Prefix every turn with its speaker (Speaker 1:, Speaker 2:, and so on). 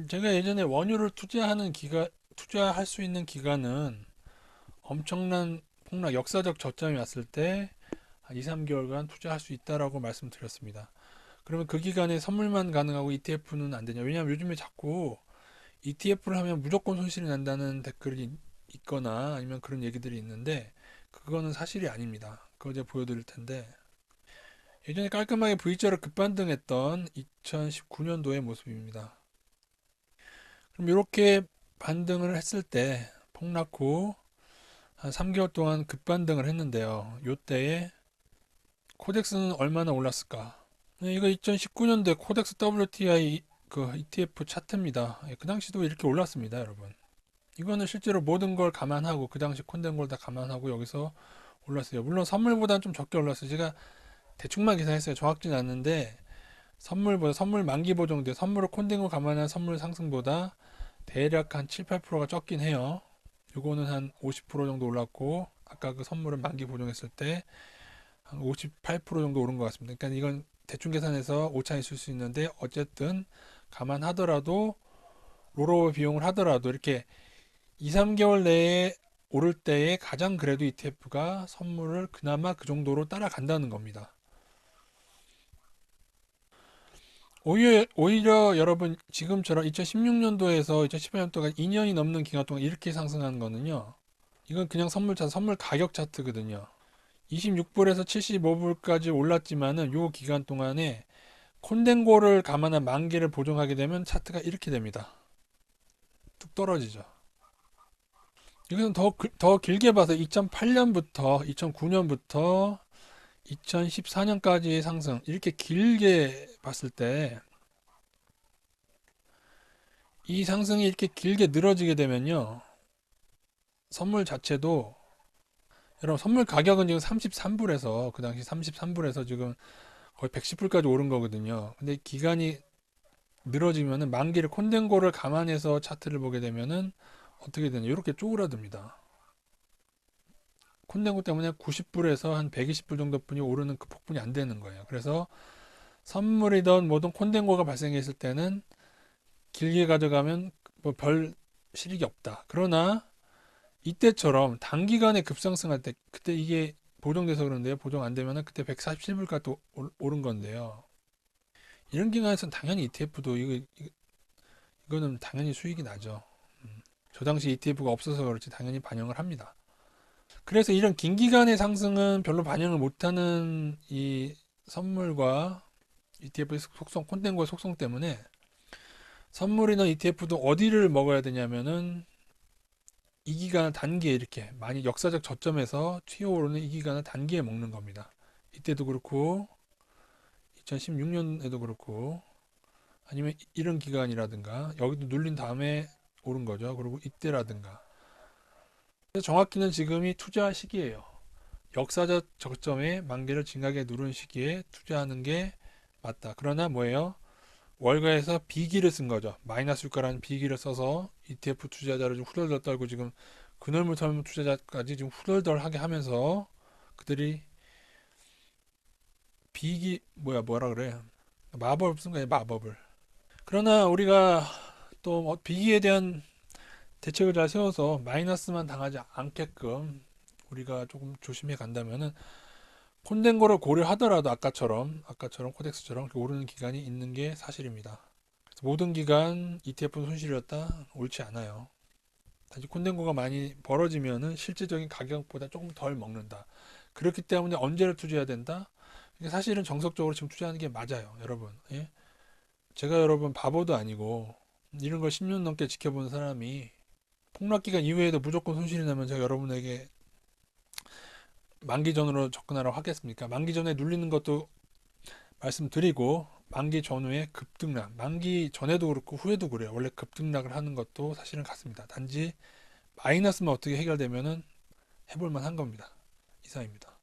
Speaker 1: 제가 예전에 원유를 투자할 수 있는 기간은 엄청난 폭락, 역사적 저점이 왔을 때 한 2, 3개월간 투자할 수 있다라고 말씀드렸습니다. 그러면 그 기간에 선물만 가능하고 ETF는 안 되냐? 왜냐하면 요즘에 자꾸 ETF를 하면 무조건 손실이 난다는 댓글이 있거나 아니면 그런 얘기들이 있는데 그거는 사실이 아닙니다. 그거 제가 보여드릴 텐데 예전에 깔끔하게 V자로 급반등했던 2019년도의 모습입니다. 그럼 이렇게 반등을 했을 때 폭락 후 한 3개월 동안 급반등을 했는데요. 요때에 코덱스는 얼마나 올랐을까? 네, 이거 2019년도에 코덱스 WTI 그 ETF 차트입니다. 예, 그 당시도 이렇게 올랐습니다, 여러분. 이거는 실제로 모든 걸 감안하고 그 당시 콘덴 걸 다 감안하고 여기서 올랐어요. 물론 선물보다는 좀 적게 올랐어요. 제가 대충만 계산했어요. 정확지는 않는데 선물 만기 보정돼 선물을 콘덴 걸 감안한 선물 상승보다 대략 한 7, 8%가 적긴 해요. 요거는 한 50% 정도 올랐고 아까 그 선물은 만기 보정했을 때 한 58% 정도 오른 것 같습니다. 그러니까 이건 대충 계산해서 오차 있을 수 있는데 어쨌든 감안하더라도 롤오버 비용을 하더라도 이렇게 2, 3개월 내에 오를 때에 가장 그래도 ETF가 선물을 그나마 그 정도로 따라간다는 겁니다. 오히려 여러분 지금처럼 2016년도에서 2018년도가 2년이 넘는 기간 동안 이렇게 상승하는 거는요. 이건 그냥 선물 가격 차트거든요. 26불에서 75불까지 올랐지만은 요 기간 동안에 콘덴고를 감안한 만기를 보정하게 되면 차트가 이렇게 됩니다. 뚝 떨어지죠. 이것은 더 길게 봐서 2008년부터 2009년부터 2014년까지의 상승 이렇게 길게 봤을 때 이 상승이 이렇게 길게 늘어지게 되면요. 선물 자체도 여러분 선물 가격은 지금 33불에서 그 당시 33불에서 지금 거의 110불까지 오른 거거든요. 근데 기간이 늘어지면은 만기를 콘덴고를 감안해서 차트를 보게 되면은 어떻게 되냐 이렇게 쪼그라듭니다. 콘덴고 때문에 90불에서 한 120불 정도뿐이 오르는 그 폭분이 안 되는 거예요. 그래서 선물이던 뭐든 콘덴고가 발생했을 때는 길게 가져가면 뭐 별 실익이 없다. 그러나 이때처럼 단기간에 급상승할 때 그때 이게 보정돼서 그런데요. 보정 안 되면은 그때 147불까지 또 오른 건데요. 이런 기간에서는 당연히 ETF도 이거는 당연히 수익이 나죠. 저 당시 ETF가 없어서 그렇지 당연히 반영을 합니다. 그래서 이런 긴 기간의 상승은 별로 반영을 못하는 이 선물과 ETF의 속성, 콘텐츠의 속성 때문에 선물이나 ETF도 어디를 먹어야 되냐면은 이 기간을 단기에 이렇게 많이 역사적 저점에서 튀어오르는 이 기간을 단기에 먹는 겁니다. 이때도 그렇고 2016년에도 그렇고 아니면 이런 기간이라든가 여기도 눌린 다음에 오른 거죠. 그리고 이때라든가 정확히는 지금이 투자 시기예요. 역사적 저점에 만기를 진하게 누른 시기에 투자하는 게 맞다. 그러나 뭐예요? 월가에서 비기를 쓴 거죠. 마이너스 유가라는 비기를 써서 ETF 투자자를 좀 후덜덜 떨고 지금 그늘물털물 투자자까지 지금 후덜덜하게 하면서 그들이 비기 뭐라 그래? 마법을 쓴 거예요. 마법을. 그러나 우리가 또 비기에 대한 대책을 잘 세워서 마이너스만 당하지 않게끔 우리가 조금 조심해 간다면은 콘덴거를 고려하더라도 아까처럼 코덱스처럼 이렇게 오르는 기간이 있는 게 사실입니다. 모든 기간 ETF는 손실이었다 옳지 않아요. 단지 콘덴거가 많이 벌어지면은 실제적인 가격보다 조금 덜 먹는다. 그렇기 때문에 언제를 투자해야 된다? 이게 사실은 정석적으로 지금 투자하는 게 맞아요, 여러분. 예? 제가 여러분 바보도 아니고 이런 걸 10년 넘게 지켜본 사람이 폭락 기간 이후에도 무조건 손실이 나면 제가 여러분에게 만기 전으로 접근하라고 하겠습니까? 만기 전에 눌리는 것도 말씀드리고 만기 전후에 급등락, 만기 전에도 그렇고 후에도 그래요. 원래 급등락을 하는 것도 사실은 같습니다. 단지 마이너스만 어떻게 해결되면은 해볼 만한 겁니다. 이상입니다.